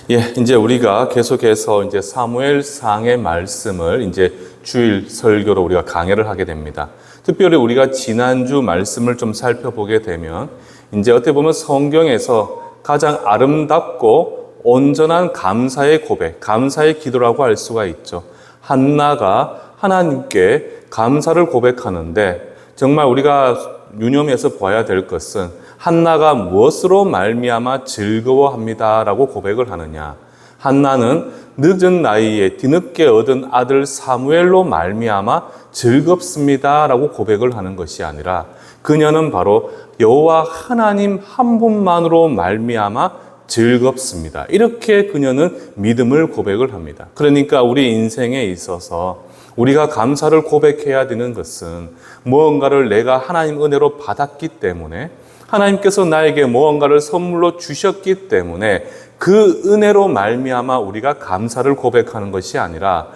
예, 이제 우리가 계속해서 이제 사무엘상의 말씀을 이제 주일 설교로 우리가 강해를 하게 됩니다. 특별히 우리가 지난주 말씀을 좀 살펴보게 되면 이제 어떻게 보면 성경에서 가장 아름답고 온전한 감사의 고백, 감사의 기도라고 할 수가 있죠. 한나가 하나님께 감사를 고백하는데 정말 우리가 유념해서 봐야 될 것은 한나가 무엇으로 말미암아 즐거워합니다라고 고백을 하느냐. 한나는 늦은 나이에 뒤늦게 얻은 아들 사무엘로 말미암아 즐겁습니다라고 고백을 하는 것이 아니라 그녀는 바로 여호와 하나님 한 분만으로 말미암아 즐겁습니다. 이렇게 그녀는 믿음을 고백을 합니다. 그러니까 우리 인생에 있어서 우리가 감사를 고백해야 되는 것은 무언가를 내가 하나님 은혜로 받았기 때문에 하나님께서 나에게 무언가를 선물로 주셨기 때문에 그 은혜로 말미암아 우리가 감사를 고백하는 것이 아니라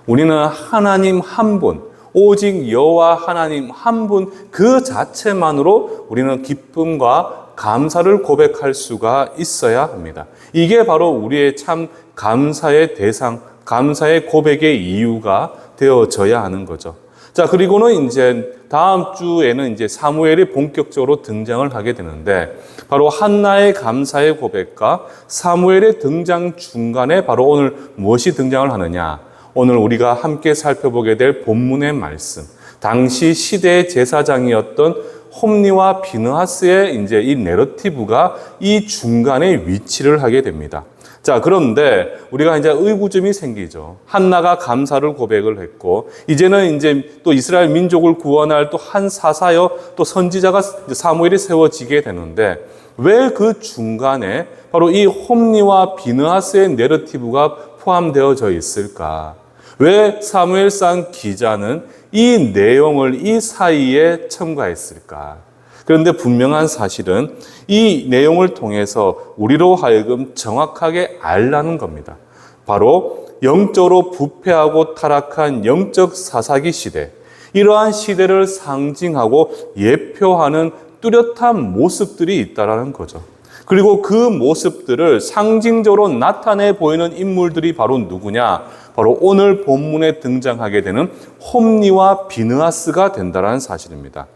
우리는 하나님 한 분, 오직 여호와 하나님 한 분 그 자체만으로 우리는 기쁨과 감사를 고백할 수가 있어야 합니다. 이게 바로 우리의 참 감사의 대상, 감사의 고백의 이유가 되어져야 하는 거죠. 자, 그리고는 이제 다음 주에는 이제 사무엘이 본격적으로 등장을 하게 되는데 바로 한나의 감사의 고백과 사무엘의 등장 중간에 바로 오늘 무엇이 등장을 하느냐? 오늘 우리가 함께 살펴보게 될 본문의 말씀. 당시 시대의 제사장이었던 홈니와 비느하스의 이제 이 내러티브가 이 중간에 위치를 하게 됩니다. 자, 그런데 우리가 이제 의구점이 생기죠. 한나가 감사를 고백을 했고, 이제는 이제 또 이스라엘 민족을 구원할 또 한 사사여 또 선지자가 사무엘이 세워지게 되는데, 왜 그 중간에 바로 이 홈니와 비느하스의 내러티브가 포함되어져 있을까? 왜 사무엘상 기자는 이 내용을 이 사이에 첨가했을까? 그런데 분명한 사실은 이 내용을 통해서 우리로 하여금 정확하게 알라는 겁니다. 바로 영적으로 부패하고 타락한 영적 사사기 시대, 이러한 시대를 상징하고 예표하는 뚜렷한 모습들이 있다는 거죠. 그리고 그 모습들을 상징적으로 나타내 보이는 인물들이 바로 누구냐? 바로 오늘 본문에 등장하게 되는 홈니와 비느하스가 된다는 사실입니다.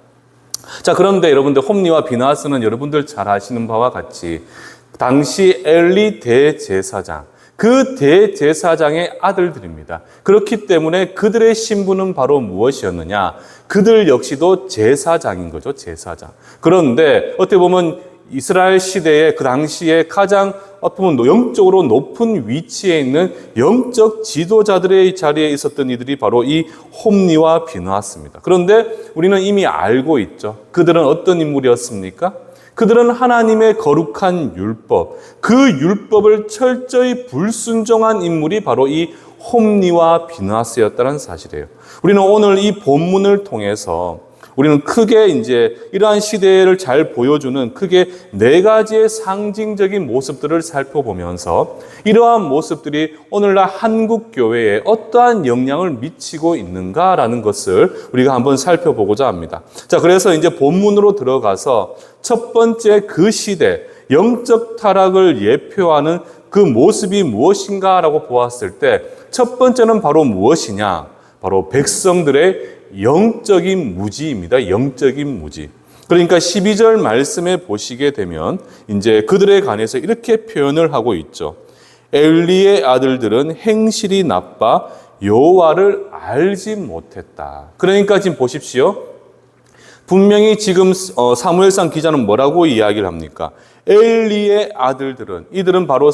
자, 그런데 여러분들 홈니와 비느하스는 여러분들 잘 아시는 바와 같이 당시 엘리 대제사장, 그 대제사장의 아들들입니다. 그렇기 때문에 그들의 신분은 바로 무엇이었느냐? 그들 역시도 제사장인 거죠, 제사장. 그런데 어떻게 보면 이스라엘 시대에 그 당시에 가장 어떻게 보면 영적으로 높은 위치에 있는 영적 지도자들의 자리에 있었던 이들이 바로 이 홈니와 비느하스입니다. 그런데 우리는 이미 알고 있죠. 그들은 어떤 인물이었습니까? 그들은 하나님의 거룩한 율법, 그 율법을 철저히 불순종한 인물이 바로 이 홈니와 비느하스였다는 사실이에요. 우리는 오늘 이 본문을 통해서 우리는 크게 이제 이러한 시대를 잘 보여주는 크게 네 가지의 상징적인 모습들을 살펴보면서 이러한 모습들이 오늘날 한국 교회에 어떠한 영향을 미치고 있는가라는 것을 우리가 한번 살펴보고자 합니다. 자, 그래서 이제 본문으로 들어가서 첫 번째 그 시대 영적 타락을 예표하는 그 모습이 무엇인가라고 보았을 때 첫 번째는 바로 무엇이냐? 바로 백성들의 영적인 무지입니다. 영적인 무지. 그러니까 12절 말씀에 보시게 되면 이제 그들에 관해서 이렇게 표현을 하고 있죠. 엘리의 아들들은 행실이 나빠 여호와를 알지 못했다. 그러니까 지금 보십시오. 분명히 지금 사무엘상 기자는 뭐라고 이야기를 합니까? 엘리의 아들들은, 이들은 바로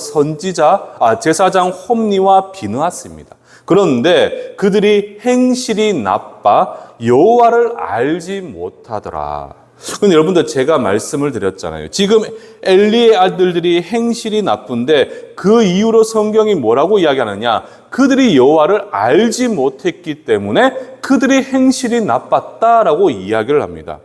제사장 홈니와 비느하스입니다. 그런데 그들이 행실이 나빠 여호와를 알지 못하더라. 근데 여러분들 제가 말씀을 드렸잖아요. 지금 엘리의 아들들이 행실이 나쁜데 그 이유로 성경이 뭐라고 이야기하느냐? 그들이 여호와를 알지 못했기 때문에 그들이 행실이 나빴다라고 이야기를 합니다.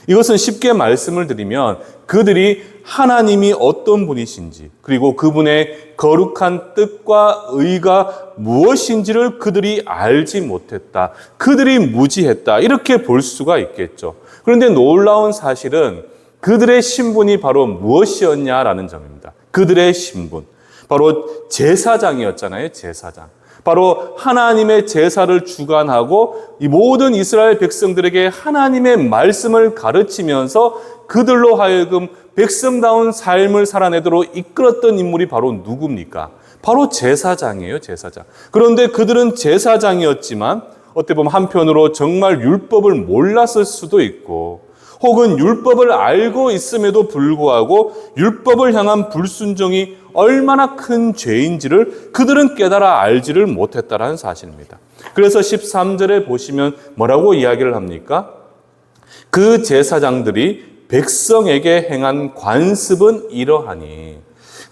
이것은 쉽게 말씀을 드리면 그들이 하나님이 어떤 분이신지 그리고 그분의 거룩한 뜻과 의가 무엇인지를 그들이 알지 못했다. 그들이 무지했다. 이렇게 볼 수가 있겠죠. 그런데 놀라운 사실은 그들의 신분이 바로 무엇이었냐라는 점입니다. 그들의 신분. 바로 제사장이었잖아요. 제사장. 바로 하나님의 제사를 주관하고 이 모든 이스라엘 백성들에게 하나님의 말씀을 가르치면서 그들로 하여금 백성다운 삶을 살아내도록 이끌었던 인물이 바로 누굽니까? 바로 제사장이에요. 제사장. 그런데 그들은 제사장이었지만 어떻게 보면 한편으로 정말 율법을 몰랐을 수도 있고 혹은 율법을 알고 있음에도 불구하고 율법을 향한 불순종이 얼마나 큰 죄인지를 그들은 깨달아 알지를 못했다라는 사실입니다. 그래서 13절에 보시면 뭐라고 이야기를 합니까? 그 제사장들이 백성에게 행한 관습은 이러하니.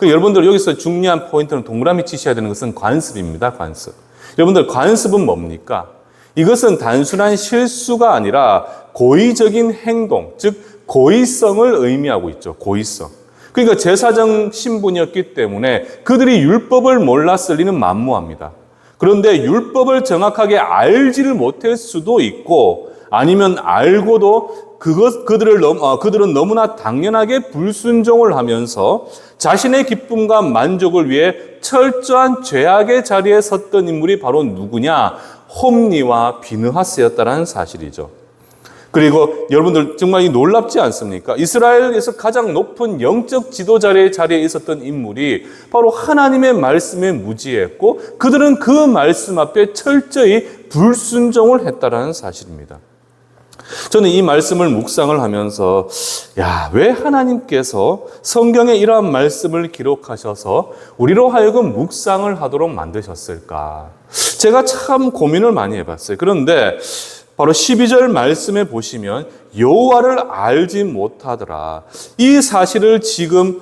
여러분들 여기서 중요한 포인트는 동그라미 치셔야 되는 것은 관습입니다. 관습. 여러분들 관습은 뭡니까? 이것은 단순한 실수가 아니라 고의적인 행동, 즉 고의성을 의미하고 있죠. 고의성. 그러니까 제사장 신분이었기 때문에 그들이 율법을 몰랐을 리는 만무합니다. 그런데 율법을 정확하게 알지를 못할 수도 있고 아니면 알고도 그들은 너무나 당연하게 불순종을 하면서 자신의 기쁨과 만족을 위해 철저한 죄악의 자리에 섰던 인물이 바로 누구냐? 홈리와 비느하스였다는 사실이죠. 그리고 여러분들 정말 놀랍지 않습니까? 이스라엘에서 가장 높은 영적 지도자의 자리에 있었던 인물이 바로 하나님의 말씀에 무지했고 그들은 그 말씀 앞에 철저히 불순종을 했다는 사실입니다. 저는 이 말씀을 묵상을 하면서 왜 하나님께서 성경에 이러한 말씀을 기록하셔서 우리로 하여금 묵상을 하도록 만드셨을까? 제가 참 고민을 많이 해봤어요. 그런데 바로 12절 말씀에 보시면 여호와를 알지 못하더라. 이 사실을 지금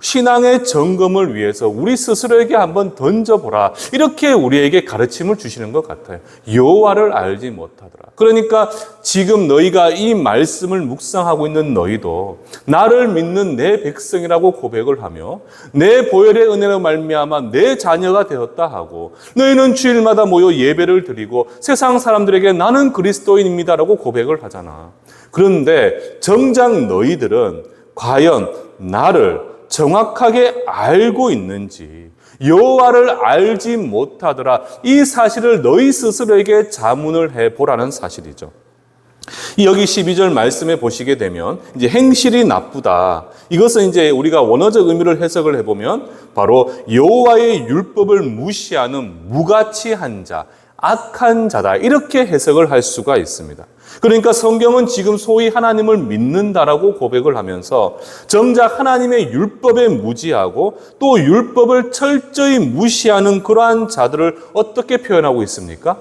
신앙의 점검을 위해서 우리 스스로에게 한번 던져보라. 이렇게 우리에게 가르침을 주시는 것 같아요. 여호와를 알지 못하더라. 그러니까 지금 너희가 이 말씀을 묵상하고 있는 너희도 나를 믿는 내 백성이라고 고백을 하며 내 보혈의 은혜로 말미암아 내 자녀가 되었다 하고 너희는 주일마다 모여 예배를 드리고 세상 사람들에게 나는 그리스도인입니다라고 고백을 하잖아. 그런데 정작 너희들은 과연 나를 정확하게 알고 있는지 여호와를 알지 못하더라. 이 사실을 너희 스스로에게 자문을 해보라는 사실이죠. 여기 12절 말씀에 보시게 되면 이제 행실이 나쁘다. 이것은 이제 우리가 원어적 의미를 해석을 해보면 바로 여호와의 율법을 무시하는 무가치한 자, 악한 자다. 이렇게 해석을 할 수가 있습니다. 그러니까 성경은 지금 소위 하나님을 믿는다라고 고백을 하면서 정작 하나님의 율법에 무지하고 또 율법을 철저히 무시하는 그러한 자들을 어떻게 표현하고 있습니까?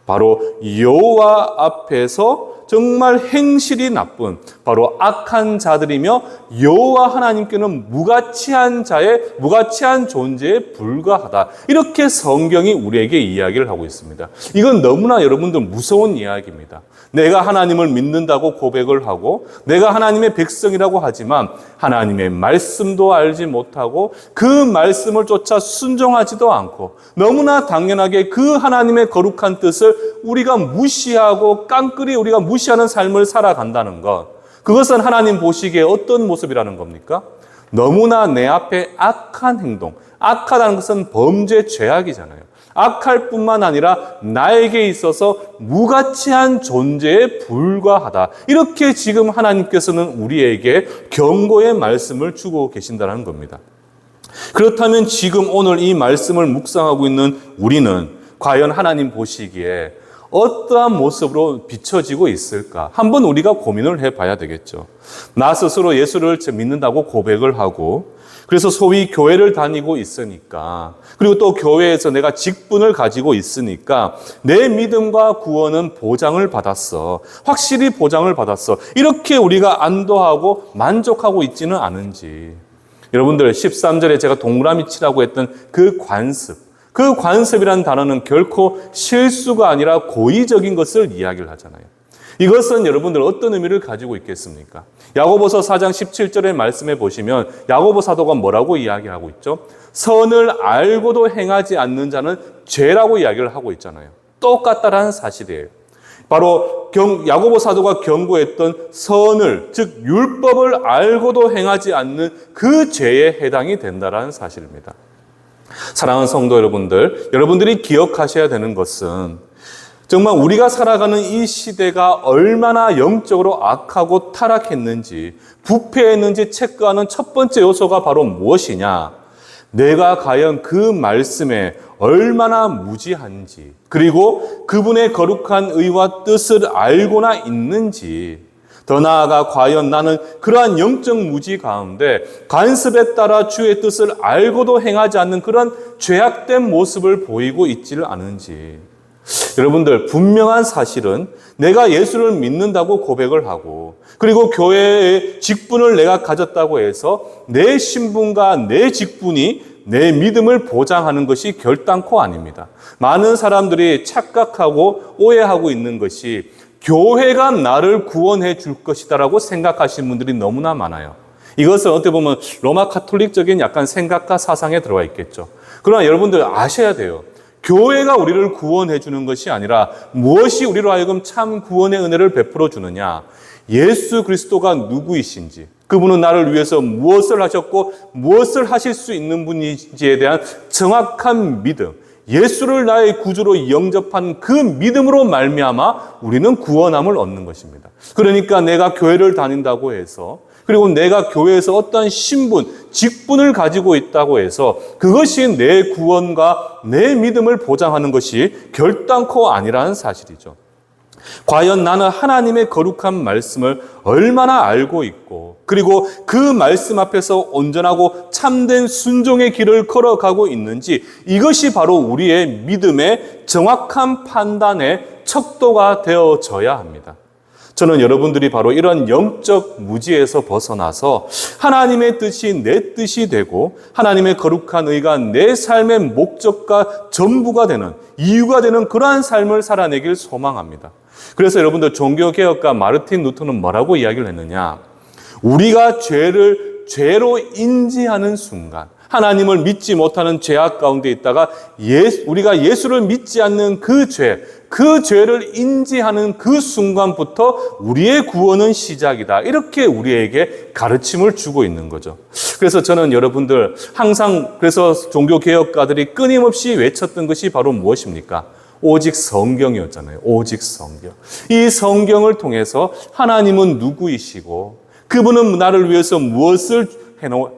바로 여호와 앞에서 정말 행실이 나쁜 바로 악한 자들이며 여호와 하나님께는 무가치한 존재에 불과하다. 이렇게 성경이 우리에게 이야기를 하고 있습니다. 이건 너무나 여러분들 무서운 이야기입니다. 내가 하나님을 믿는다고 고백을 하고 내가 하나님의 백성이라고 하지만 하나님의 말씀도 알지 못하고 그 말씀을 쫓아 순종하지도 않고 너무나 당연하게 그 하나님의 거룩한 뜻을 우리가 무시하고 깡그리 우리가 무시하는 삶을 살아간다는 것, 그것은 하나님 보시기에 어떤 모습이라는 겁니까? 너무나 내 앞에 악한 행동, 악하다는 것은 범죄 죄악이잖아요. 악할 뿐만 아니라 나에게 있어서 무가치한 존재에 불과하다. 이렇게 지금 하나님께서는 우리에게 경고의 말씀을 주고 계신다는 겁니다. 그렇다면 지금 오늘 이 말씀을 묵상하고 있는 우리는 과연 하나님 보시기에 어떠한 모습으로 비춰지고 있을까? 한번 우리가 고민을 해봐야 되겠죠. 나 스스로 예수를 믿는다고 고백을 하고 그래서 소위 교회를 다니고 있으니까 그리고 또 교회에서 내가 직분을 가지고 있으니까 내 믿음과 구원은 보장을 받았어. 확실히 보장을 받았어. 이렇게 우리가 안도하고 만족하고 있지는 않은지. 여러분들 13절에 제가 동그라미 치라고 했던 그 관습이라는 단어는 결코 실수가 아니라 고의적인 것을 이야기를 하잖아요. 이것은 여러분들 어떤 의미를 가지고 있겠습니까? 야고보서 4장 17절의 말씀에 보시면 야고보 사도가 뭐라고 이야기하고 있죠? 선을 알고도 행하지 않는 자는 죄라고 이야기를 하고 있잖아요. 똑같다라는 사실이에요. 바로 야고보 사도가 경고했던 선을, 즉 율법을 알고도 행하지 않는 그 죄에 해당이 된다는 사실입니다. 사랑하는 성도 여러분들, 여러분들이 기억하셔야 되는 것은 정말 우리가 살아가는 이 시대가 얼마나 영적으로 악하고 타락했는지, 부패했는지 체크하는 첫 번째 요소가 바로 무엇이냐? 내가 과연 그 말씀에 얼마나 무지한지, 그리고 그분의 거룩한 의와 뜻을 알고나 있는지, 더 나아가 과연 나는 그러한 영적 무지 가운데 관습에 따라 주의 뜻을 알고도 행하지 않는 그런 죄악된 모습을 보이고 있지를 않은지. 여러분들, 분명한 사실은 내가 예수를 믿는다고 고백을 하고, 그리고 교회의 직분을 내가 가졌다고 해서 내 신분과 내 직분이 내 믿음을 보장하는 것이 결단코 아닙니다. 많은 사람들이 착각하고 오해하고 있는 것이 교회가 나를 구원해 줄 것이다라고 생각하시는 분들이 너무나 많아요. 이것은 어떻게 보면 로마 카톨릭적인 약간 생각과 사상에 들어와 있겠죠. 그러나 여러분들 아셔야 돼요. 교회가 우리를 구원해 주는 것이 아니라 무엇이 우리로 하여금 참 구원의 은혜를 베풀어 주느냐? 예수 그리스도가 누구이신지, 그분은 나를 위해서 무엇을 하셨고 무엇을 하실 수 있는 분인지에 대한 정확한 믿음, 예수를 나의 구주로 영접한 그 믿음으로 말미암아 우리는 구원함을 얻는 것입니다. 그러니까 내가 교회를 다닌다고 해서, 그리고 내가 교회에서 어떠한 신분, 직분을 가지고 있다고 해서 그것이 내 구원과 내 믿음을 보장하는 것이 결단코 아니라는 사실이죠. 과연 나는 하나님의 거룩한 말씀을 얼마나 알고 있고, 그리고 그 말씀 앞에서 온전하고 참된 순종의 길을 걸어가고 있는지, 이것이 바로 우리의 믿음의 정확한 판단의 척도가 되어져야 합니다. 저는 여러분들이 바로 이런 영적 무지에서 벗어나서 하나님의 뜻이 내 뜻이 되고 하나님의 거룩한 의가 내 삶의 목적과 전부가 되는, 이유가 되는 그러한 삶을 살아내길 소망합니다. 그래서 여러분들, 종교개혁가 마르틴 루터는 뭐라고 이야기를 했느냐? 우리가 죄를 죄로 인지하는 순간, 하나님을 믿지 못하는 죄악 가운데 있다가 우리가 예수를 믿지 않는 그 죄를 인지하는 그 순간부터 우리의 구원은 시작이다. 이렇게 우리에게 가르침을 주고 있는 거죠. 그래서 저는 여러분들 항상, 그래서 종교개혁가들이 끊임없이 외쳤던 것이 바로 무엇입니까? 오직 성경이었잖아요. 오직 성경. 이 성경을 통해서 하나님은 누구이시고, 그분은 나를 위해서 무엇을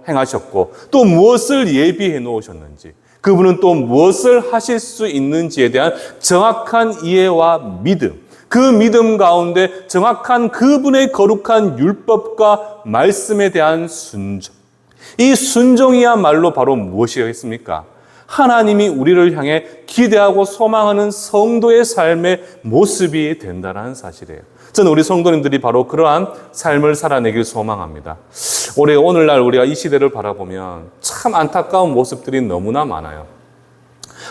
행하셨고, 또 무엇을 예비해 놓으셨는지, 그분은 또 무엇을 하실 수 있는지에 대한 정확한 이해와 믿음, 그 믿음 가운데 정확한 그분의 거룩한 율법과 말씀에 대한 순종. 이 순종이야말로 바로 무엇이겠습니까? 하나님이 우리를 향해 기대하고 소망하는 성도의 삶의 모습이 된다는 사실이에요. 저는 우리 성도님들이 바로 그러한 삶을 살아내길 소망합니다. 오늘날 우리가 이 시대를 바라보면 참 안타까운 모습들이 너무나 많아요.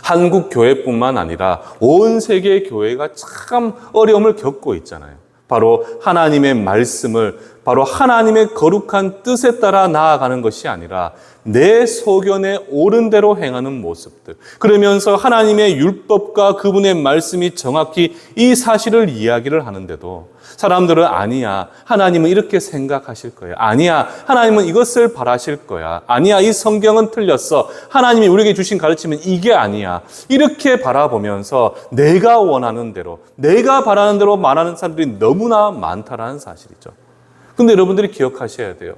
한국 교회뿐만 아니라 온 세계 교회가 참 어려움을 겪고 있잖아요. 바로 하나님의 말씀을, 바로 하나님의 거룩한 뜻에 따라 나아가는 것이 아니라 내 소견에 옳은 대로 행하는 모습들. 그러면서 하나님의 율법과 그분의 말씀이 정확히 이 사실을 이야기를 하는데도 사람들은 아니야, 하나님은 이렇게 생각하실 거야. 아니야, 하나님은 이것을 바라실 거야. 아니야, 이 성경은 틀렸어. 하나님이 우리에게 주신 가르침은 이게 아니야. 이렇게 바라보면서 내가 원하는 대로, 내가 바라는 대로 말하는 사람들이 너무나 많다라는 사실이죠. 근데 여러분들이 기억하셔야 돼요.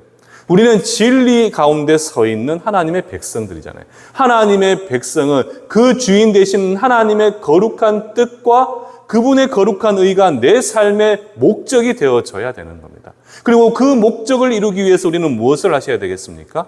우리는 진리 가운데 서 있는 하나님의 백성들이잖아요. 하나님의 백성은 그 주인 되신 하나님의 거룩한 뜻과 그분의 거룩한 의가 내 삶의 목적이 되어져야 되는 겁니다. 그리고 그 목적을 이루기 위해서 우리는 무엇을 하셔야 되겠습니까?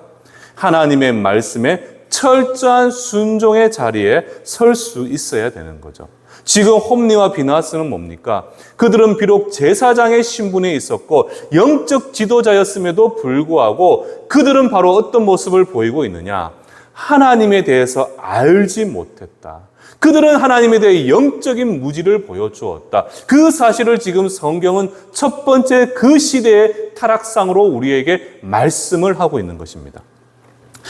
하나님의 말씀에 철저한 순종의 자리에 설 수 있어야 되는 거죠. 지금 홈리와 비나스는 뭡니까? 그들은 비록 제사장의 신분에 있었고 영적 지도자였음에도 불구하고 그들은 바로 어떤 모습을 보이고 있느냐? 하나님에 대해서 알지 못했다. 그들은 하나님에 대해 영적인 무지를 보여주었다. 그 사실을 지금 성경은 첫 번째 그 시대의 타락상으로 우리에게 말씀을 하고 있는 것입니다.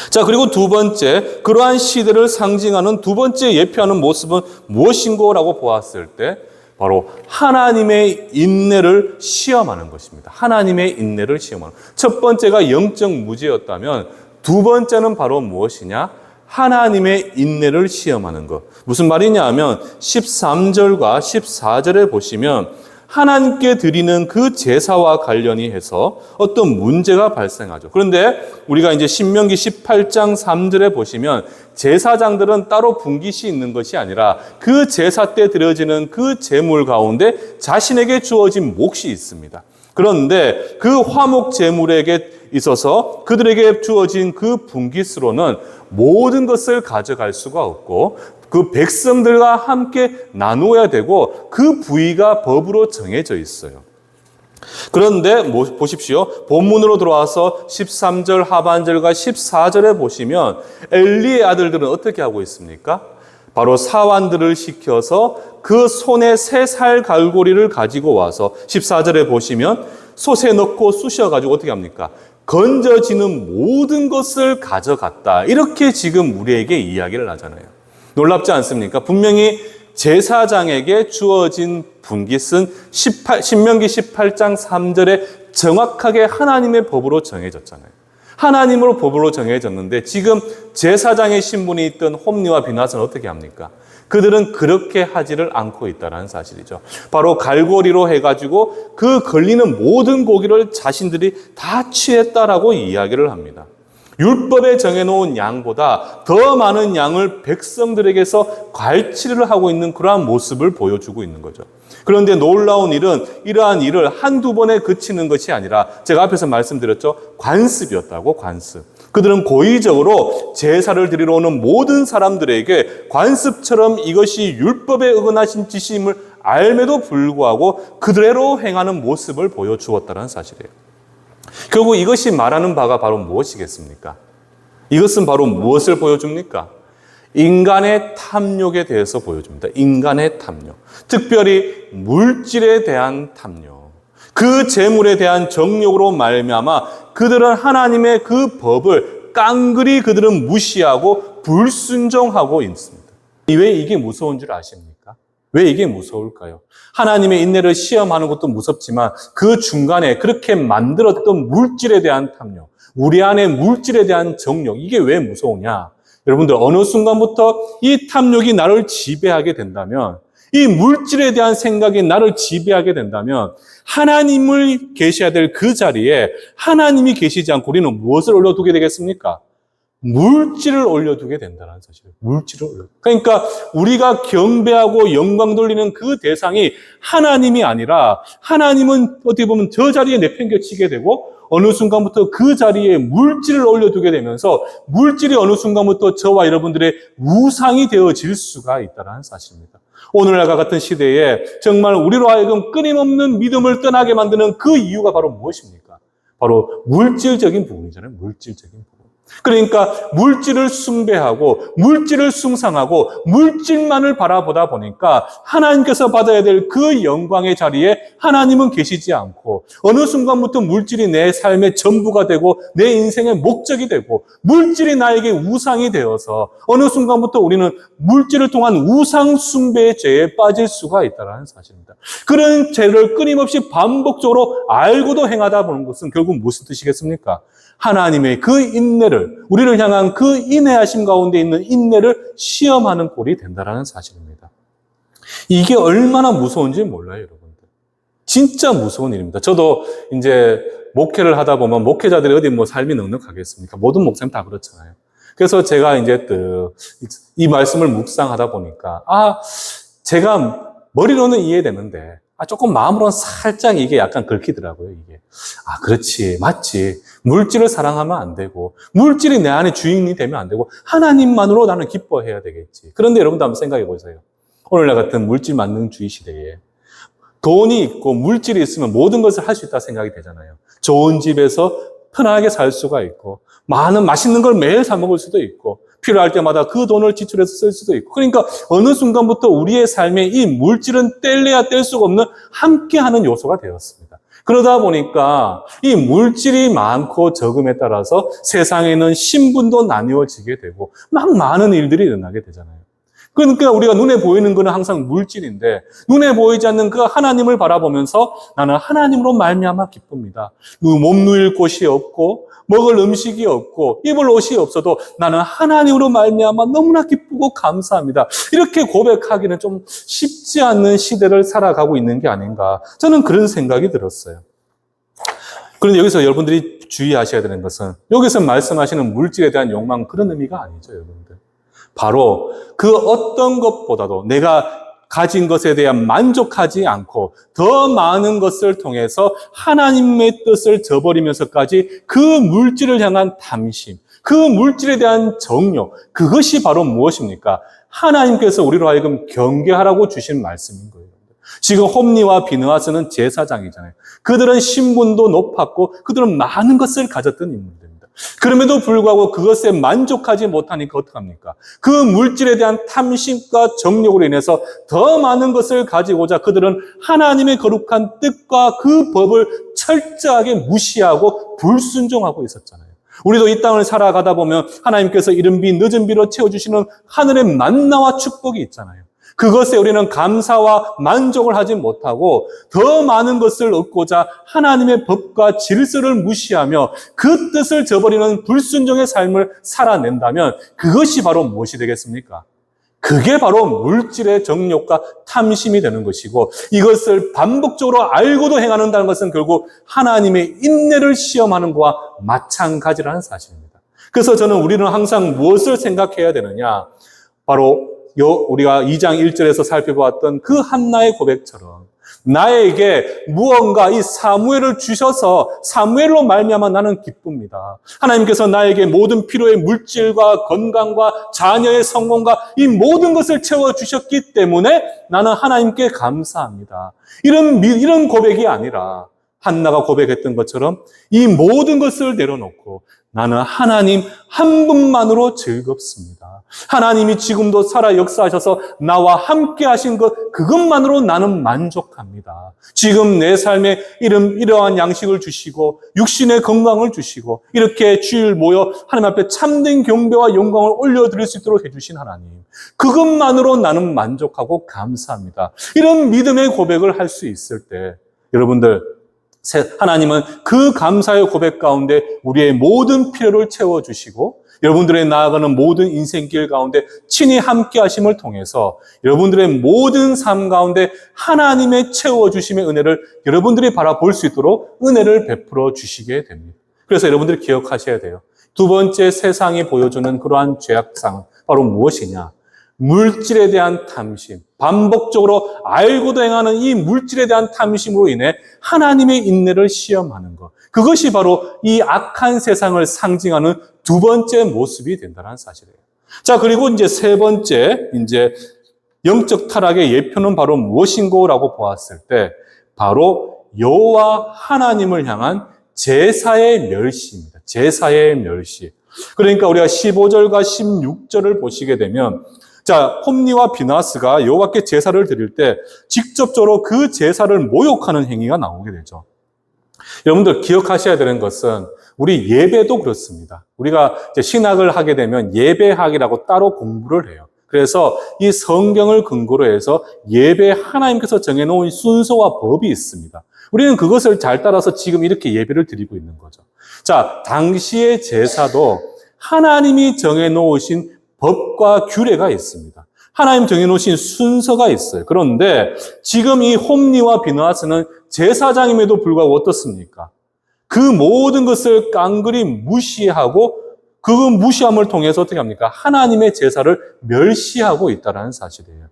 자, 그리고 두 번째, 그러한 시대를 상징하는 두 번째 예표하는 모습은 무엇인고라고 보았을 때 바로 하나님의 인내를 시험하는 것입니다. 하나님의 인내를 시험하는. 첫 번째가 영적 무죄였다면 두 번째는 바로 무엇이냐? 하나님의 인내를 시험하는 것. 무슨 말이냐 하면 13절과 14절에 보시면 하나님께 드리는 그 제사와 관련이 해서 어떤 문제가 발생하죠. 그런데 우리가 이제 신명기 18장 3절에 보시면 제사장들은 따로 분깃이 있는 것이 아니라 그 제사 때 드려지는 그 제물 가운데 자신에게 주어진 몫이 있습니다. 그런데 그 화목 제물에게 있어서 그들에게 주어진 그 분깃으로는 모든 것을 가져갈 수가 없고 그 백성들과 함께 나누어야 되고 그 부위가 법으로 정해져 있어요. 그런데 보십시오. 본문으로 들어와서 13절 하반절과 14절에 보시면 엘리의 아들들은 어떻게 하고 있습니까? 바로 사환들을 시켜서 그 손에 새 살 갈고리를 가지고 와서 14절에 보시면 솥에 넣고 쑤셔가지고 어떻게 합니까? 건져지는 모든 것을 가져갔다. 이렇게 지금 우리에게 이야기를 하잖아요. 놀랍지 않습니까? 분명히 제사장에게 주어진 분깃은 신명기 18장 3절에 정확하게 하나님의 법으로 정해졌잖아요. 하나님으로 법으로 정해졌는데 지금 제사장의 신분이 있던 홈리와 비낫은 어떻게 합니까? 그들은 그렇게 하지를 않고 있다는 사실이죠. 바로 갈고리로 해가지고 그 걸리는 모든 고기를 자신들이 다 취했다라고 이야기를 합니다. 율법에 정해놓은 양보다 더 많은 양을 백성들에게서 갈취를 하고 있는 그러한 모습을 보여주고 있는 거죠. 그런데 놀라운 일은 이러한 일을 한두 번에 그치는 것이 아니라 제가 앞에서 말씀드렸죠. 관습이었다고, 관습. 그들은 고의적으로 제사를 드리러 오는 모든 사람들에게 관습처럼 이것이 율법에 어긋나신 짓임을 알매도 불구하고 그대로 행하는 모습을 보여주었다는 사실이에요. 결국 이것이 말하는 바가 바로 무엇이겠습니까? 이것은 바로 무엇을 보여줍니까? 인간의 탐욕에 대해서 보여줍니다. 인간의 탐욕. 특별히 물질에 대한 탐욕. 그 재물에 대한 정욕으로 말미암아 그들은 하나님의 그 법을 깡그리 그들은 무시하고 불순종하고 있습니다. 왜 이게 무서운 줄 아십니까? 왜 이게 무서울까요? 하나님의 인내를 시험하는 것도 무섭지만 그 중간에 그렇게 만들었던 물질에 대한 탐욕, 우리 안에 물질에 대한 정욕, 이게 왜 무서우냐? 여러분들 어느 순간부터 이 탐욕이 나를 지배하게 된다면, 이 물질에 대한 생각이 나를 지배하게 된다면 하나님을 계셔야 될 그 자리에 하나님이 계시지 않고 우리는 무엇을 올려두게 되겠습니까? 물질을 올려두게 된다는 사실이에요. 물질을 올려. 그러니까 우리가 경배하고 영광 돌리는 그 대상이 하나님이 아니라 하나님은 어떻게 보면 저 자리에 내팽겨치게 되고 어느 순간부터 그 자리에 물질을 올려두게 되면서 물질이 어느 순간부터 저와 여러분들의 우상이 되어질 수가 있다는 사실입니다. 오늘날과 같은 시대에 정말 우리로 하여금 끊임없는 믿음을 떠나게 만드는 그 이유가 바로 무엇입니까? 바로 물질적인 부분이잖아요. 물질적인 부분. 그러니까 물질을 숭배하고 물질을 숭상하고 물질만을 바라보다 보니까 하나님께서 받아야 될 그 영광의 자리에 하나님은 계시지 않고 어느 순간부터 물질이 내 삶의 전부가 되고 내 인생의 목적이 되고 물질이 나에게 우상이 되어서 어느 순간부터 우리는 물질을 통한 우상 숭배의 죄에 빠질 수가 있다는 사실입니다. 그런 죄를 끊임없이 반복적으로 알고도 행하다 보는 것은 결국 무슨 뜻이겠습니까? 하나님의 그 인내를, 우리를 향한 그 인내하심 가운데 있는 인내를 시험하는 꼴이 된다는 사실입니다. 이게 얼마나 무서운지 몰라요, 여러분들. 진짜 무서운 일입니다. 저도 이제 목회를 하다 보면 목회자들이 어디 뭐 삶이 넉넉하겠습니까? 모든 목사님 다 그렇잖아요. 그래서 제가 이제 이 말씀을 묵상하다 보니까, 제가 머리로는 이해되는데, 조금 마음으로는 살짝 이게 약간 긁히더라고요, 이게. 그렇지, 맞지. 물질을 사랑하면 안 되고, 물질이 내 안에 주인이 되면 안 되고, 하나님만으로 나는 기뻐해야 되겠지. 그런데 여러분도 한번 생각해 보세요. 오늘날 같은 물질 만능주의 시대에 돈이 있고 물질이 있으면 모든 것을 할 수 있다 생각이 되잖아요. 좋은 집에서 편하게 살 수가 있고, 많은 맛있는 걸 매일 사 먹을 수도 있고, 필요할 때마다 그 돈을 지출해서 쓸 수도 있고. 그러니까 어느 순간부터 우리의 삶에 이 물질은 뗄래야 뗄 수가 없는 함께하는 요소가 되었습니다. 그러다 보니까 이 물질이 많고 적음에 따라서 세상에는 신분도 나뉘어지게 되고 막 많은 일들이 일어나게 되잖아요. 그러니까 우리가 눈에 보이는 것은 항상 물질인데 눈에 보이지 않는 그 하나님을 바라보면서 나는 하나님으로 말미암아 기쁩니다. 몸 누일 곳이 없고 먹을 음식이 없고 입을 옷이 없어도 나는 하나님으로 말미암아 너무나 기쁘고 감사합니다. 이렇게 고백하기는 좀 쉽지 않는 시대를 살아가고 있는 게 아닌가. 저는 그런 생각이 들었어요. 그런데 여기서 여러분들이 주의하셔야 되는 것은 여기서 말씀하시는 물질에 대한 욕망 그런 의미가 아니죠, 여러분들. 바로 그 어떤 것보다도 내가 가진 것에 대한 만족하지 않고 더 많은 것을 통해서 하나님의 뜻을 저버리면서까지 그 물질을 향한 탐심, 그 물질에 대한 정욕, 그것이 바로 무엇입니까? 하나님께서 우리로 하여금 경계하라고 주신 말씀인 거예요. 지금 홈니와 비느하스는 제사장이잖아요. 그들은 신분도 높았고 그들은 많은 것을 가졌던 인물들입니다. 그럼에도 불구하고 그것에 만족하지 못하니까 어떡합니까? 그 물질에 대한 탐심과 정욕으로 인해서 더 많은 것을 가지고자 그들은 하나님의 거룩한 뜻과 그 법을 철저하게 무시하고 불순종하고 있었잖아요. 우리도 이 땅을 살아가다 보면 하나님께서 이른 비 늦은 비로 채워주시는 하늘의 만나와 축복이 있잖아요. 그것에 우리는 감사와 만족을 하지 못하고 더 많은 것을 얻고자 하나님의 법과 질서를 무시하며 그 뜻을 저버리는 불순종의 삶을 살아낸다면 그것이 바로 무엇이 되겠습니까? 그게 바로 물질의 정욕과 탐심이 되는 것이고 이것을 반복적으로 알고도 행하는다는 것은 결국 하나님의 인내를 시험하는 것과 마찬가지라는 사실입니다. 그래서 저는 우리는 항상 무엇을 생각해야 되느냐? 바로 우리가 2장 1절에서 살펴보았던 그 한나의 고백처럼 나에게 무언가 이 사무엘을 주셔서 사무엘로 말미암아 나는 기쁩니다. 하나님께서 나에게 모든 필요의 물질과 건강과 자녀의 성공과 이 모든 것을 채워주셨기 때문에 나는 하나님께 감사합니다. 이런 고백이 아니라 한나가 고백했던 것처럼 이 모든 것을 내려놓고 나는 하나님 한 분만으로 즐겁습니다. 하나님이 지금도 살아 역사하셔서 나와 함께 하신 것, 그것만으로 나는 만족합니다. 지금 내 삶에 이러한 양식을 주시고 육신의 건강을 주시고 이렇게 주일 모여 하나님 앞에 참된 경배와 영광을 올려드릴 수 있도록 해주신 하나님, 그것만으로 나는 만족하고 감사합니다. 이런 믿음의 고백을 할 수 있을 때 여러분들, 하나님은 그 감사의 고백 가운데 우리의 모든 필요를 채워주시고 여러분들의 나아가는 모든 인생길 가운데 친히 함께 하심을 통해서 여러분들의 모든 삶 가운데 하나님의 채워주심의 은혜를 여러분들이 바라볼 수 있도록 은혜를 베풀어 주시게 됩니다. 그래서 여러분들이 기억하셔야 돼요. 두 번째, 세상이 보여주는 그러한 죄악상은 바로 무엇이냐? 물질에 대한 탐심, 반복적으로 알고도 행하는 이 물질에 대한 탐심으로 인해 하나님의 인내를 시험하는 것. 그것이 바로 이 악한 세상을 상징하는 두 번째 모습이 된다는 사실이에요. 자, 그리고 이제 세 번째, 영적 타락의 예표는 바로 무엇인고라고 보았을 때, 바로 여호와 하나님을 향한 제사의 멸시입니다. 제사의 멸시. 그러니까 우리가 15절과 16절을 보시게 되면, 자, 홈니와 비나스가 여호와께 제사를 드릴 때 직접적으로 그 제사를 모욕하는 행위가 나오게 되죠. 여러분들 기억하셔야 되는 것은 우리 예배도 그렇습니다. 우리가 이제 신학을 하게 되면 예배학이라고 따로 공부를 해요. 그래서 이 성경을 근거로 해서 예배 하나님께서 정해놓은 순서와 법이 있습니다. 우리는 그것을 잘 따라서 지금 이렇게 예배를 드리고 있는 거죠. 자, 당시의 제사도 하나님이 정해놓으신 법과 규례가 있습니다. 하나님 정해놓으신 순서가 있어요. 그런데 지금 이 홈니와 비느하스는 제사장임에도 불구하고 어떻습니까? 그 모든 것을 깡그리 무시하고 그 무시함을 통해서 어떻게 합니까? 하나님의 제사를 멸시하고 있다는 사실이에요.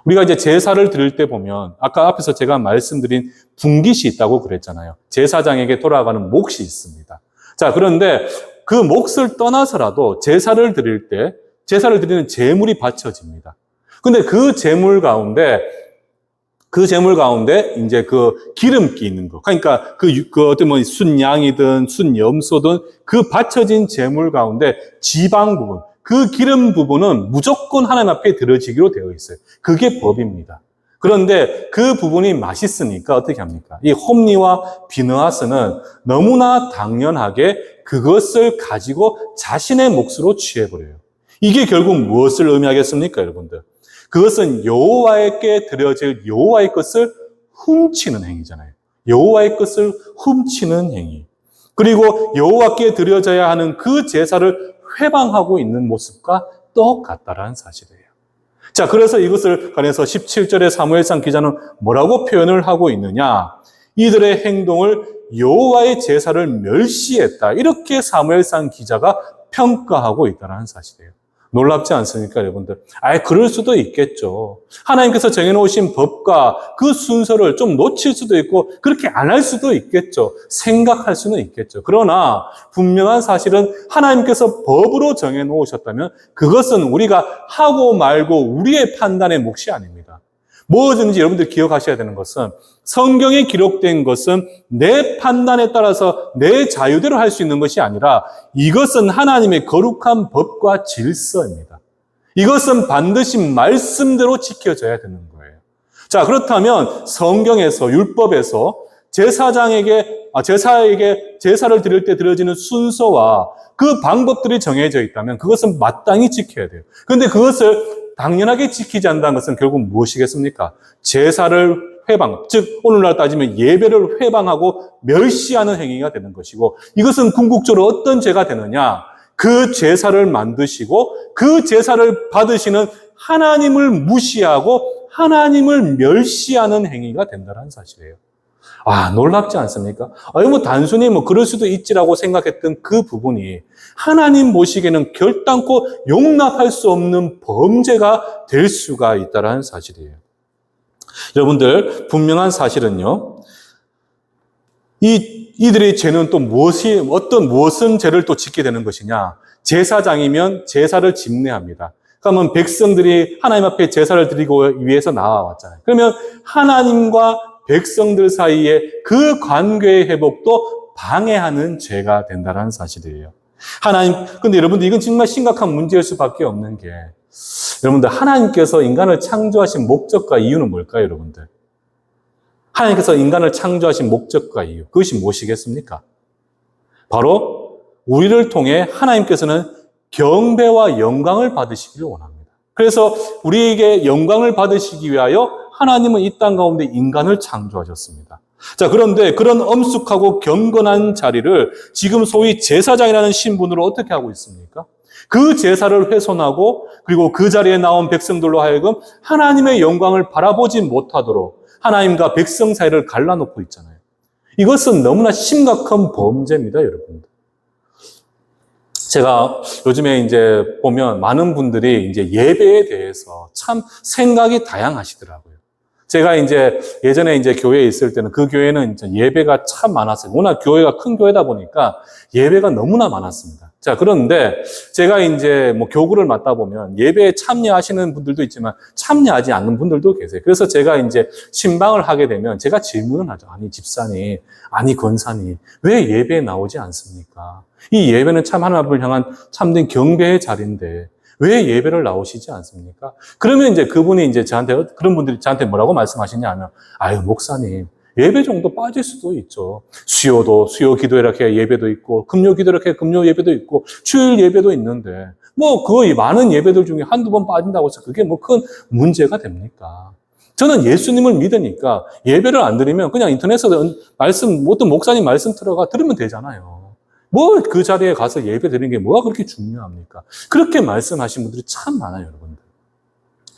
우리가 이제 제사를 드릴 때 보면 아까 앞에서 제가 말씀드린 분깃이 있다고 그랬잖아요. 제사장에게 돌아가는 몫이 있습니다. 자, 그런데 그 몫을 떠나서라도 제사를 드리는 제물이 바쳐집니다. 근데 그 제물 가운데 이제 그 기름기 있는 거. 그러니까 어떤 순양이든 순염소든 그 바쳐진 제물 가운데 지방 부분, 그 기름 부분은 무조건 하나님 앞에 드려지기로 되어 있어요. 그게 법입니다. 그런데 그 부분이 맛있으니까 어떻게 합니까? 이 홈니와 비느하스는 너무나 당연하게 그것을 가지고 자신의 몫으로 취해버려요. 이게 결국 무엇을 의미하겠습니까, 여러분들? 그것은 여호와께 드려질 여호와의 것을 훔치는 행위잖아요. 여호와의 것을 훔치는 행위. 그리고 여호와께 드려져야 하는 그 제사를 회방하고 있는 모습과 똑같다라는 사실이에요. 자, 그래서 이것을 관해서 17절에 사무엘상 기자는 뭐라고 표현을 하고 있느냐? 이들의 행동을 여호와의 제사를 멸시했다. 이렇게 사무엘상 기자가 평가하고 있다는 사실이에요. 놀랍지 않습니까, 여러분들? 그럴 수도 있겠죠. 하나님께서 정해놓으신 법과 그 순서를 좀 놓칠 수도 있고, 그렇게 안 할 수도 있겠죠. 생각할 수는 있겠죠. 그러나, 분명한 사실은 하나님께서 법으로 정해놓으셨다면, 그것은 우리가 하고 말고 우리의 판단의 몫이 아닙니다. 뭐든지 여러분들 기억하셔야 되는 것은, 성경에 기록된 것은 내 판단에 따라서 내 자유대로 할 수 있는 것이 아니라 이것은 하나님의 거룩한 법과 질서입니다. 이것은 반드시 말씀대로 지켜져야 되는 거예요. 자, 그렇다면 성경에서, 율법에서 제사장에게, 제사에게 제사를 드릴 때 드려지는 순서와 그 방법들이 정해져 있다면 그것은 마땅히 지켜야 돼요. 그런데 그것을 당연하게 지키지 않는다는 것은 결국 무엇이겠습니까? 제사를 회방, 즉 오늘날 따지면 예배를 회방하고 멸시하는 행위가 되는 것이고, 이것은 궁극적으로 어떤 죄가 되느냐? 그 제사를 만드시고 그 제사를 받으시는 하나님을 무시하고 하나님을 멸시하는 행위가 된다는 사실이에요. 놀랍지 않습니까? 단순히 그럴 수도 있지라고 생각했던 그 부분이 하나님 보시기에는 결단코 용납할 수 없는 범죄가 될 수가 있다는 사실이에요. 여러분들, 분명한 사실은요, 이들의 죄는 또 무엇은 죄를 또 짓게 되는 것이냐? 제사장이면 제사를 집례합니다. 그러면 백성들이 하나님 앞에 제사를 드리고 위해서 나와왔잖아요. 그러면 하나님과 백성들 사이에 그 관계의 회복도 방해하는 죄가 된다는 사실이에요. 근데 여러분들, 이건 정말 심각한 문제일 수밖에 없는 게, 여러분들, 하나님께서 인간을 창조하신 목적과 이유는 뭘까요, 여러분들? 하나님께서 인간을 창조하신 목적과 이유, 그것이 무엇이겠습니까? 바로 우리를 통해 하나님께서는 경배와 영광을 받으시기를 원합니다. 그래서 우리에게 영광을 받으시기 위하여 하나님은 이 땅 가운데 인간을 창조하셨습니다. 자, 그런데 그런 엄숙하고 경건한 자리를 지금 소위 제사장이라는 신분으로 어떻게 하고 있습니까? 그 제사를 훼손하고, 그리고 그 자리에 나온 백성들로 하여금 하나님의 영광을 바라보지 못하도록 하나님과 백성 사이를 갈라놓고 있잖아요. 이것은 너무나 심각한 범죄입니다, 여러분들. 제가 요즘에 이제 보면 많은 분들이 이제 예배에 대해서 참 생각이 다양하시더라고요. 제가 이제 예전에 이제 교회에 있을 때는 그 교회는 이제 예배가 참 많았어요. 워낙 교회가 큰 교회다 보니까 예배가 너무나 많았습니다. 자, 그런데 제가 이제 교구를 맡다 보면 예배에 참여하시는 분들도 있지만 참여하지 않는 분들도 계세요. 그래서 제가 이제 신방을 하게 되면 제가 질문을 하죠. 아니, 집사님, 아니, 권사님, 왜 예배에 나오지 않습니까? 이 예배는 참 하나님을 향한 참된 경배의 자리인데 왜 예배를 나오시지 않습니까? 그러면 이제 그분이 이제 그런 분들이 저한테 뭐라고 말씀하시냐 하면, 목사님, 예배 정도 빠질 수도 있죠. 수요 기도 이렇게 예배도 있고, 금요 기도 이렇게 금요 예배도 있고, 주일 예배도 있는데, 그 많은 예배들 중에 한두 번 빠진다고 해서 그게 큰 문제가 됩니까? 저는 예수님을 믿으니까 예배를 안 드리면 그냥 인터넷에서 어떤 목사님 말씀 들으면 되잖아요. 그 자리에 가서 예배 드리는 게 뭐가 그렇게 중요합니까? 그렇게 말씀하신 분들이 참 많아요, 여러분들.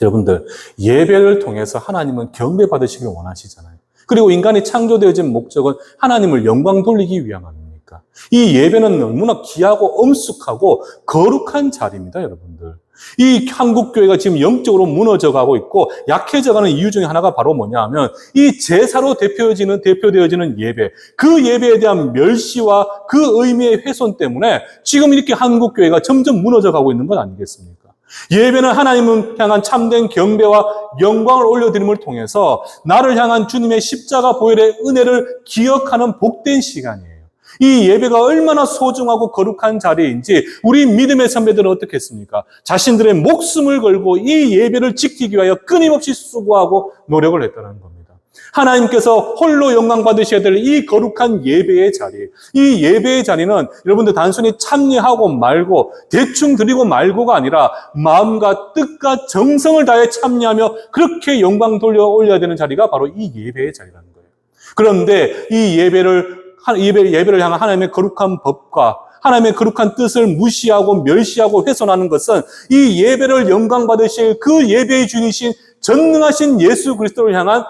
여러분들, 예배를 통해서 하나님은 경배받으시길 원하시잖아요. 그리고 인간이 창조되어진 목적은 하나님을 영광 돌리기 위함입니까? 이 예배는 너무나 귀하고 엄숙하고 거룩한 자리입니다, 여러분들. 이 한국교회가 지금 영적으로 무너져가고 있고 약해져가는 이유 중에 하나가 바로 뭐냐 하면 이 제사로 대표되어지는 예배, 그 예배에 대한 멸시와 그 의미의 훼손 때문에 지금 이렇게 한국교회가 점점 무너져가고 있는 것 아니겠습니까? 예배는 하나님을 향한 참된 경배와 영광을 올려드림을 통해서 나를 향한 주님의 십자가 보혈의 은혜를 기억하는 복된 시간이에요. 이 예배가 얼마나 소중하고 거룩한 자리인지 우리 믿음의 선배들은 어떻게 했습니까? 자신들의 목숨을 걸고 이 예배를 지키기 위하여 끊임없이 수고하고 노력을 했다는 겁니다. 하나님께서 홀로 영광 받으셔야 될 이 거룩한 예배의 자리, 이 예배의 자리는 여러분들 단순히 참여하고 말고 대충 드리고 말고가 아니라 마음과 뜻과 정성을 다해 참여하며 그렇게 영광 돌려 올려야 되는 자리가 바로 이 예배의 자리라는 거예요. 그런데 이 예배를 향한 하나님의 거룩한 법과 하나님의 거룩한 뜻을 무시하고 멸시하고 훼손하는 것은 이 예배를 영광 받으실 그 예배의 주인이신 전능하신 예수 그리스도를 향한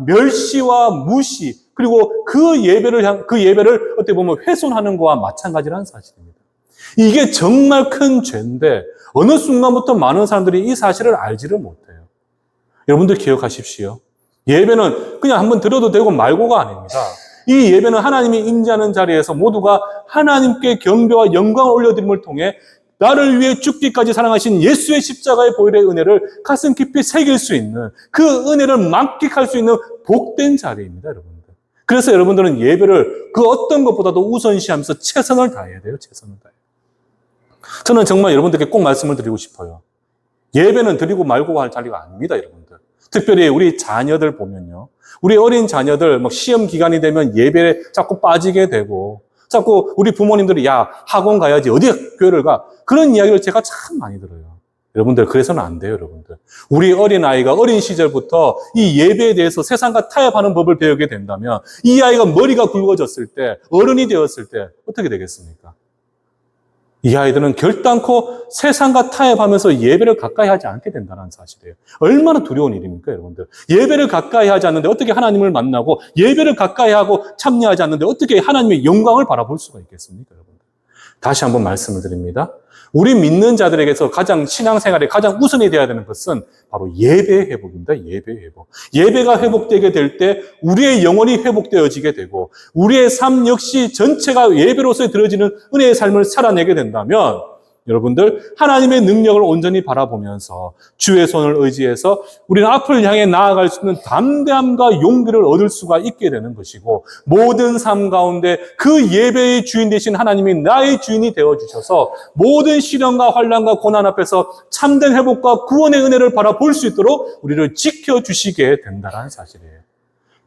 멸시와 무시, 그리고 그 예배를 어떻게 보면 훼손하는 것과 마찬가지라는 사실입니다. 이게 정말 큰 죄인데 어느 순간부터 많은 사람들이 이 사실을 알지를 못해요. 여러분들 기억하십시오. 예배는 그냥 한번 들어도 되고 말고가 아닙니다. 이 예배는 하나님이 임재하는 자리에서 모두가 하나님께 경배와 영광을 올려드림을 통해 나를 위해 죽기까지 사랑하신 예수의 십자가의 보혈의 은혜를 가슴 깊이 새길 수 있는, 그 은혜를 만끽할 수 있는 복된 자리입니다, 여러분들. 그래서 여러분들은 예배를 그 어떤 것보다도 우선시하면서 최선을 다해야 돼요, 최선을 다해요. 저는 정말 여러분들께 꼭 말씀을 드리고 싶어요. 예배는 드리고 말고 할 자리가 아닙니다, 여러분들. 특별히 우리 자녀들 보면요. 우리 어린 자녀들 시험 기간이 되면 예배에 자꾸 빠지게 되고, 자꾸 우리 부모님들이 야, 학원 가야지, 어디 교회를 가? 그런 이야기를 제가 참 많이 들어요. 여러분들, 그래서는 안 돼요, 여러분들. 우리 어린아이가 어린 시절부터 이 예배에 대해서 세상과 타협하는 법을 배우게 된다면 이 아이가 머리가 굵어졌을 때, 어른이 되었을 때 어떻게 되겠습니까? 이 아이들은 결단코 세상과 타협하면서 예배를 가까이 하지 않게 된다는 사실이에요. 얼마나 두려운 일입니까, 여러분들? 예배를 가까이 하지 않는데 어떻게 하나님을 만나고, 예배를 가까이 하고 참여하지 않는데 어떻게 하나님의 영광을 바라볼 수가 있겠습니까, 여러분들? 다시 한번 말씀을 드립니다. 우리 믿는 자들에게서 신앙생활에 가장 우선이 되어야 되는 것은 바로 예배의 회복입니다. 예배의 회복. 예배가 회복되게 될 때 우리의 영혼이 회복되어지게 되고, 우리의 삶 역시 전체가 예배로서 드려지는 은혜의 삶을 살아내게 된다면, 여러분들 하나님의 능력을 온전히 바라보면서 주의 손을 의지해서 우리는 앞을 향해 나아갈 수 있는 담대함과 용기를 얻을 수가 있게 되는 것이고, 모든 삶 가운데 그 예배의 주인 되신 하나님이 나의 주인이 되어주셔서 모든 시련과 환난과 고난 앞에서 참된 회복과 구원의 은혜를 바라볼 수 있도록 우리를 지켜주시게 된다는 사실이에요.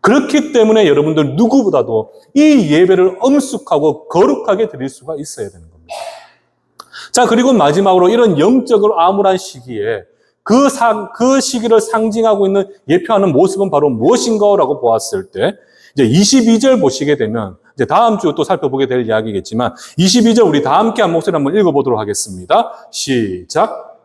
그렇기 때문에 여러분들 누구보다도 이 예배를 엄숙하고 거룩하게 드릴 수가 있어야 되는 겁니다. 자, 그리고 마지막으로 이런 영적으로 암울한 시기에 그 시기를 상징하고 있는 예표하는 모습은 바로 무엇인가라고 보았을 때, 이제 22절 보시게 되면, 이제 다음 주 또 살펴보게 될 이야기겠지만, 22절 우리 다 함께 한 목소리 한번 읽어보도록 하겠습니다. 시작.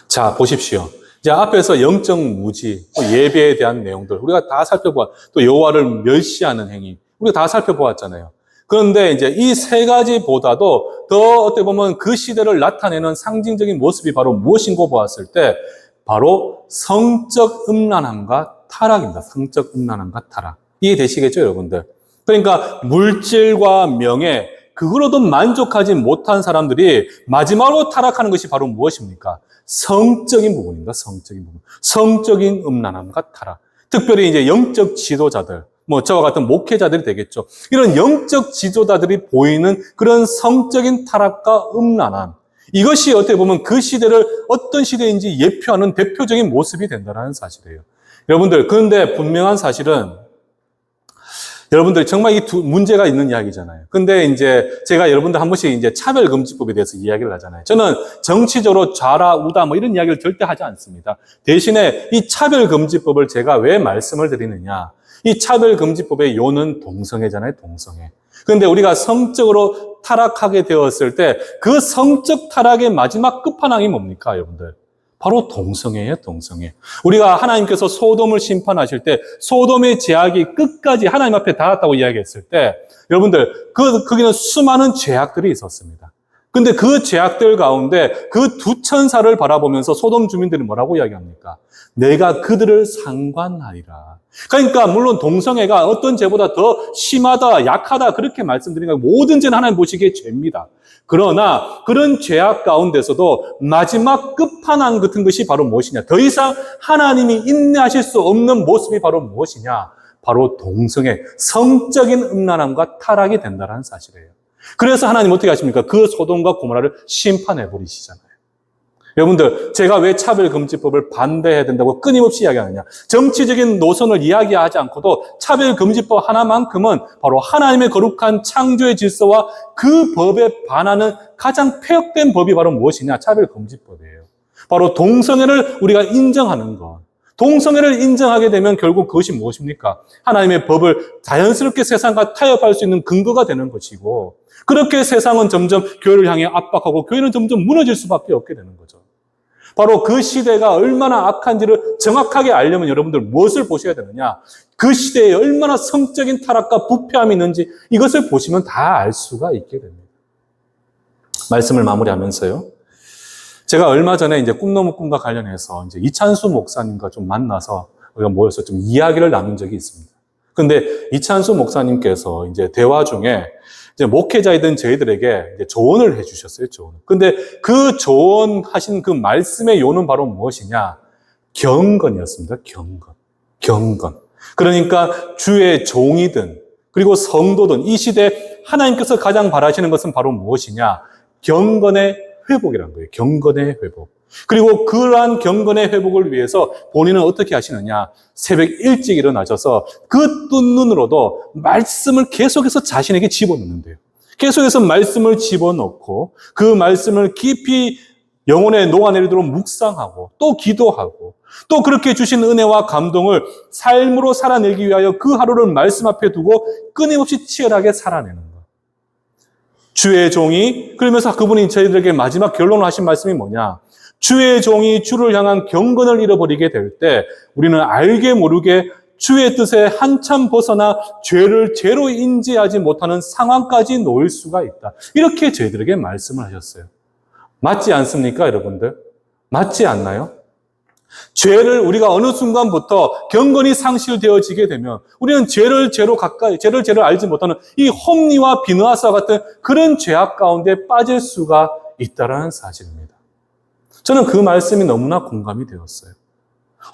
자, 보십시오. 이제 앞에서 영적 무지, 예배에 대한 내용들 우리가 다 또 여호와를 멸시하는 행위 우리가 다 살펴보았잖아요. 그런데 이제 이 세 가지보다도 더 어떻게 보면 그 시대를 나타내는 상징적인 모습이 바로 무엇인고 보았을 때 바로 성적 음란함과 타락입니다. 성적 음란함과 타락. 이해되시겠죠, 여러분들? 그러니까 물질과 명예, 그거로도 만족하지 못한 사람들이 마지막으로 타락하는 것이 바로 무엇입니까? 성적인 부분입니다. 성적인 부분. 성적인 음란함과 타락. 특별히 이제 영적 지도자들, 저와 같은 목회자들이 되겠죠. 이런 영적 지도자들이 보이는 그런 성적인 타락과 음란함. 이것이 어떻게 보면 그 시대를 어떤 시대인지 예표하는 대표적인 모습이 된다는 사실이에요. 여러분들, 그런데 분명한 사실은 여러분들 정말 이 문제가 있는 이야기잖아요. 근데 이제 제가 여러분들 한 번씩 이제 차별금지법에 대해서 이야기를 하잖아요. 저는 정치적으로 좌라 우다 이런 이야기를 절대 하지 않습니다. 대신에 이 차별금지법을 제가 왜 말씀을 드리느냐. 이 차별금지법의 요는 동성애잖아요, 동성애. 그런데 우리가 성적으로 타락하게 되었을 때 그 성적 타락의 마지막 끝판왕이 뭡니까, 여러분들? 바로 동성애예요, 동성애. 우리가 하나님께서 소돔을 심판하실 때 소돔의 죄악이 끝까지 하나님 앞에 닿았다고 이야기했을 때 여러분들 거기는 수많은 죄악들이 있었습니다. 근데 그 죄악들 가운데 그 두 천사를 바라보면서 소돔 주민들이 뭐라고 이야기합니까? 내가 그들을 상관하리라. 그러니까 물론 동성애가 어떤 죄보다 더 심하다, 약하다 그렇게 말씀드리는 거 모든 죄는 하나님 보시기에 죄입니다. 그러나 그런 죄악 가운데서도 마지막 끝판왕 같은 것이 바로 무엇이냐? 더 이상 하나님이 인내하실 수 없는 모습이 바로 무엇이냐? 바로 동성애, 성적인 음란함과 타락이 된다는 사실이에요. 그래서 하나님 어떻게 하십니까? 그 소돔과 고모라를 심판해 버리시잖아요. 여러분들, 제가 왜 차별금지법을 반대해야 된다고 끊임없이 이야기하느냐? 정치적인 노선을 이야기하지 않고도 차별금지법 하나만큼은 바로 하나님의 거룩한 창조의 질서와 그 법에 반하는 가장 폐역된 법이 바로 무엇이냐? 차별금지법이에요. 바로 동성애를 우리가 인정하는 것. 동성애를 인정하게 되면 결국 그것이 무엇입니까? 하나님의 법을 자연스럽게 세상과 타협할 수 있는 근거가 되는 것이고, 그렇게 세상은 점점 교회를 향해 압박하고 교회는 점점 무너질 수밖에 없게 되는 거죠. 바로 그 시대가 얼마나 악한지를 정확하게 알려면 여러분들 무엇을 보셔야 되느냐? 그 시대에 얼마나 성적인 타락과 부패함이 있는지 이것을 보시면 다 알 수가 있게 됩니다. 말씀을 마무리하면서요. 제가 얼마 전에 이제 꿈너무 꿈과 관련해서 이제 이찬수 목사님과 좀 만나서 우리가 모여서 좀 이야기를 나눈 적이 있습니다. 근데 이찬수 목사님께서 이제 대화 중에 이제 목회자이던 저희들에게 이제 조언을 해주셨어요, 조언. 근데 그 조언하신 그 말씀의 요는 바로 무엇이냐? 경건이었습니다, 경건. 경건. 그러니까 주의 종이든, 그리고 성도든, 이 시대 하나님께서 가장 바라시는 것은 바로 무엇이냐? 경건의 회복이라는 거예요. 경건의 회복. 그리고 그러한 경건의 회복을 위해서 본인은 어떻게 하시느냐? 새벽 일찍 일어나셔서 그 뜬 눈으로도 말씀을 계속해서 자신에게 집어넣는데요. 계속해서 말씀을 집어넣고 그 말씀을 깊이 영혼에 녹아내리도록 묵상하고 또 기도하고 또 그렇게 주신 은혜와 감동을 삶으로 살아내기 위하여 그 하루를 말씀 앞에 두고 끊임없이 치열하게 살아내는 것. 주의 종이, 그러면서 그분이 저희들에게 마지막 결론을 하신 말씀이 뭐냐? 주의 종이 주를 향한 경건을 잃어버리게 될 때 우리는 알게 모르게 주의 뜻에 한참 벗어나 죄를 죄로 인지하지 못하는 상황까지 놓일 수가 있다. 이렇게 저희들에게 말씀을 하셨어요. 맞지 않습니까, 여러분들? 맞지 않나요? 죄를 우리가 어느 순간부터 경건이 상실되어지게 되면 우리는 죄를 죄로 알지 못하는 이 홈리와 비느하스와 같은 그런 죄악 가운데 빠질 수가 있다는 사실입니다. 저는 그 말씀이 너무나 공감이 되었어요.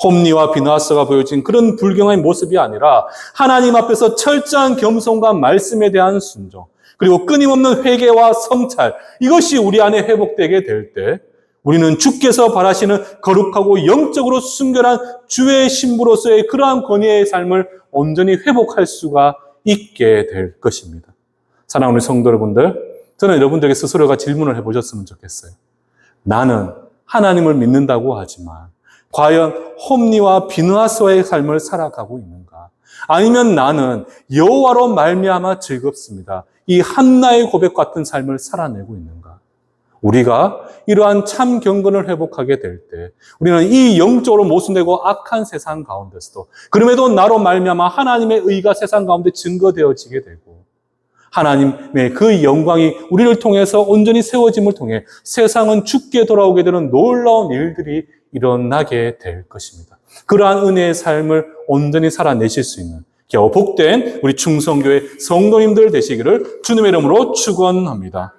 홈리와 비느하스가 보여진 그런 불경한 모습이 아니라 하나님 앞에서 철저한 겸손과 말씀에 대한 순종, 그리고 끊임없는 회개와 성찰, 이것이 우리 안에 회복되게 될 때 우리는 주께서 바라시는 거룩하고 영적으로 순결한 주의 신부로서의 그러한 권위의 삶을 온전히 회복할 수가 있게 될 것입니다. 사랑하는 성도 여러분들, 저는 여러분들에게 스스로가 질문을 해보셨으면 좋겠어요. 나는 하나님을 믿는다고 하지만 과연 홈리와 비느하스와의 삶을 살아가고 있는가? 아니면 나는 여호와로 말미암아 즐겁습니다. 이 한나의 고백 같은 삶을 살아내고 있는가? 우리가 이러한 참 경건을 회복하게 될 때 우리는 이 영적으로 모순되고 악한 세상 가운데서도 그럼에도 나로 말미암아 하나님의 의가 세상 가운데 증거되어지게 되고 하나님의 그 영광이 우리를 통해서 온전히 세워짐을 통해 세상은 주께 돌아오게 되는 놀라운 일들이 일어나게 될 것입니다. 그러한 은혜의 삶을 온전히 살아내실 수 있는 겨우 복된 우리 충성교회 성도님들 되시기를 주님의 이름으로 축원합니다.